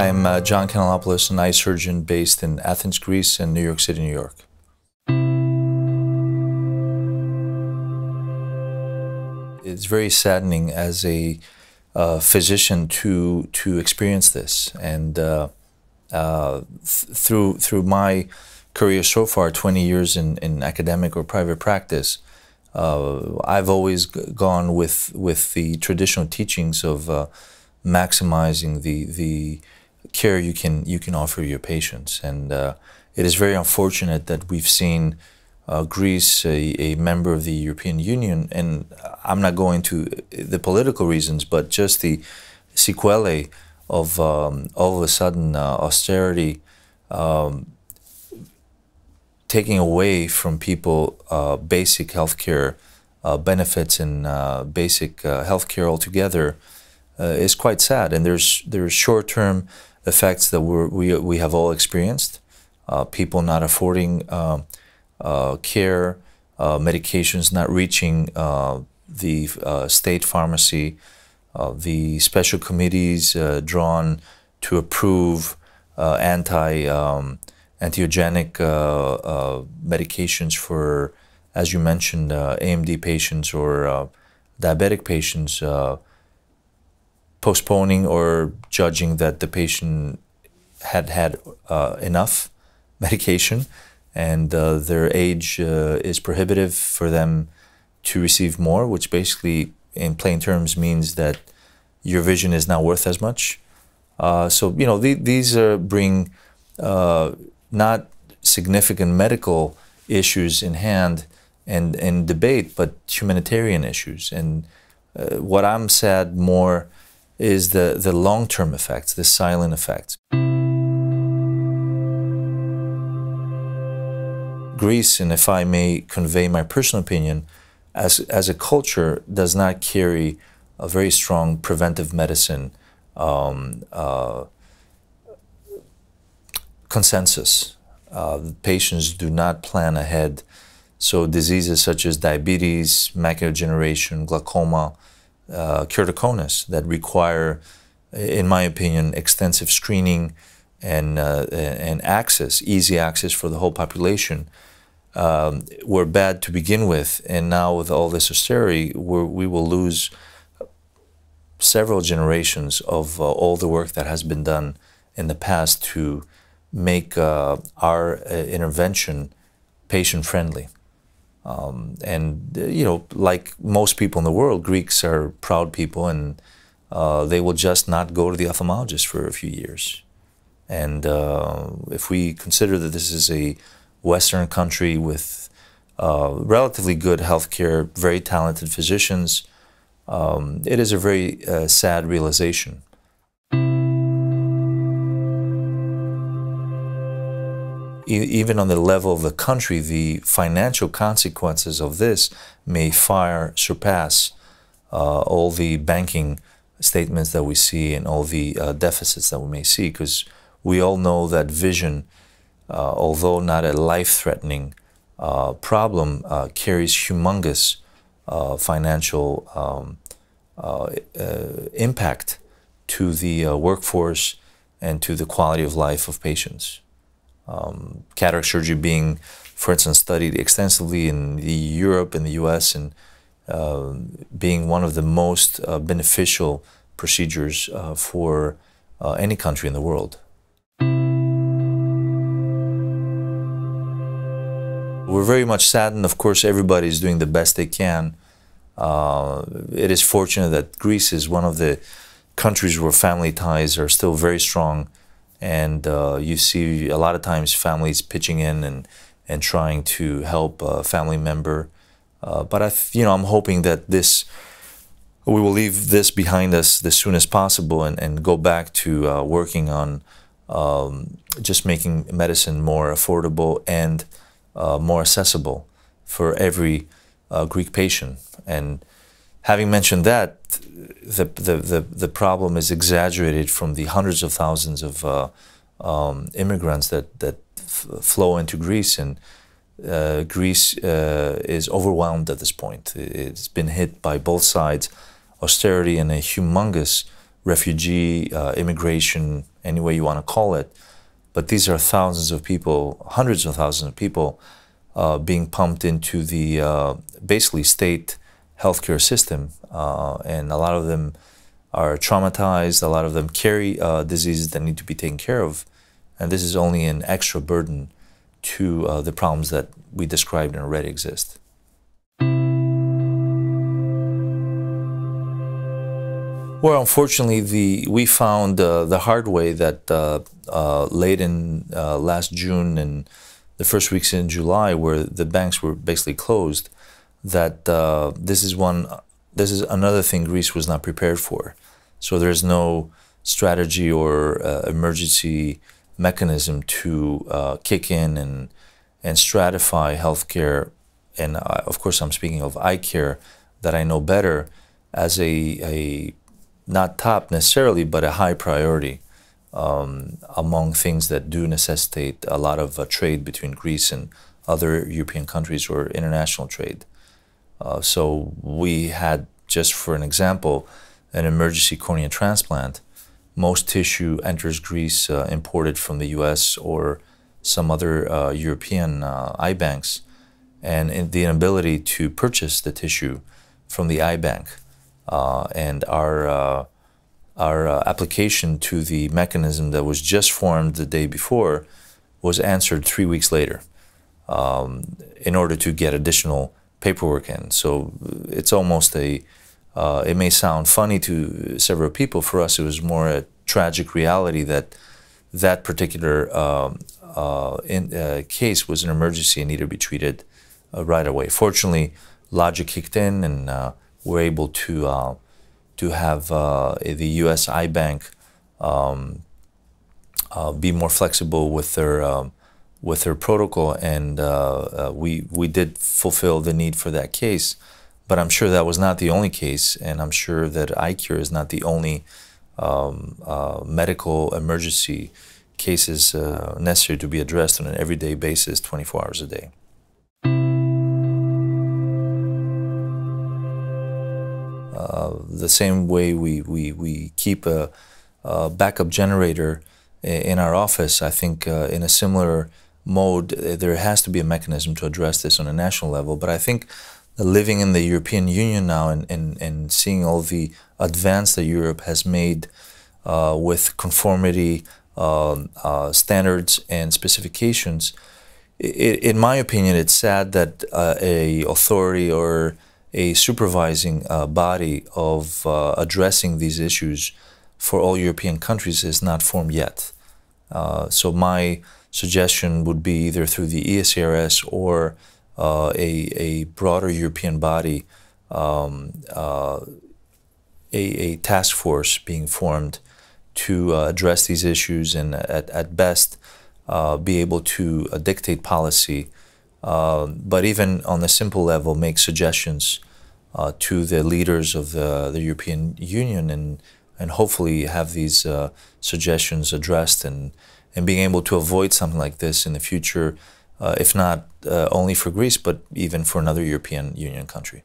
I'm John Kanellopoulos, an eye surgeon based in Athens, Greece, and New York City, New York. It's very saddening as a physician to experience this, and through my career so far, 20 years in academic or private practice, I've always gone with the traditional teachings of maximizing the care you can offer your patients, and it is very unfortunate that we've seen Greece, a member of the European Union, and I'm not going to the political reasons, but just the sequelae of all of a sudden austerity taking away from people basic healthcare benefits and basic healthcare altogether is quite sad. And there's short-term effects that we have all experienced. People not affording care, medications not reaching the state pharmacy, the special committees drawn to approve anti-angiogenic medications for, as you mentioned, AMD patients or diabetic patients, postponing or judging that the patient had enough medication and their age is prohibitive for them to receive more, which basically in plain terms means that your vision is not worth as much. So, you know, these bring not significant medical issues in hand and debate, but humanitarian issues. And what I'm sad more is the long-term effects, the silent effects. Greece, and if I may convey my personal opinion, as a culture does not carry a very strong preventive medicine consensus. Patients do not plan ahead, so diseases such as diabetes, macular degeneration, glaucoma, keratoconus that require, in my opinion, extensive screening and access, easy access for the whole population, were bad to begin with, and now with all this austerity, we will lose several generations of all the work that has been done in the past to make our intervention patient-friendly. And, you know, like most people in the world, Greeks are proud people, and they will just not go to the ophthalmologist for a few years. And if we consider that this is a Western country with relatively good healthcare, very talented physicians, it is a very sad realization. Even on the level of the country, the financial consequences of this may far surpass all the banking statements that we see and all the deficits that we may see, because we all know that vision, although not a life-threatening problem, carries humongous financial impact to the workforce and to the quality of life of patients. Cataract surgery being, for instance, studied extensively in Europe and the US, and being one of the most beneficial procedures for any country in the world. We're very much saddened. Of course, everybody is doing the best they can. It is fortunate that Greece is one of the countries where family ties are still very strong, and you see a lot of times families pitching in and trying to help a family member. But I'm hoping that we will leave this behind us as soon as possible and go back to working on just making medicine more affordable and more accessible for every Greek patient. And having mentioned that, the problem is exaggerated from the hundreds of thousands of immigrants that flow into Greece, and Greece is overwhelmed at this point. It's been hit by both sides, austerity and a humongous refugee, immigration, any way you want to call it. But these are thousands of people, hundreds of thousands of people being pumped into the basically state healthcare system. And a lot of them are traumatized, a lot of them carry diseases that need to be taken care of. And this is only an extra burden to the problems that we described and already exist. Well, unfortunately, we found the hard way that late in last June and the first weeks in July, where the banks were basically closed, that this is another thing Greece was not prepared for. So there's no strategy or emergency mechanism to kick in and stratify healthcare, and of course I'm speaking of eye care that I know better, as a not top necessarily, but a high priority among things that do necessitate a lot of trade between Greece and other European countries or international trade. So we had, just for an example, an emergency cornea transplant. Most tissue enters Greece imported from the US or some other European eye banks, and the inability to purchase the tissue from the eye bank. And our application to the mechanism that was just formed the day before was answered 3 weeks later in order to get additional paperwork in. So it's almost it may sound funny to several people. For us, it was more a tragic reality that that particular case was an emergency and needed to be treated right away. Fortunately, logic kicked in, and we're able to have the U.S. eye bank be more flexible with their protocol, and we did fulfill the need for that case. But I'm sure that was not the only case, and I'm sure that eye care is not the only medical emergency cases necessary to be addressed on an everyday basis, 24 hours a day. The same way we keep a backup generator in our office, I think in a similar mode, there has to be a mechanism to address this on a national level. But I think living in the European Union now and seeing all the advance that Europe has made with conformity standards and specifications, in my opinion, it's sad that a authority or a supervising body of addressing these issues for all European countries is not formed yet. So my suggestion would be either through the ESCRS or a broader European body, a task force being formed to address these issues and at best be able to dictate policy, but even on a simple level make suggestions to the leaders of the European Union, and hopefully have these suggestions addressed and being able to avoid something like this in the future, if not only for Greece, but even for another European Union country.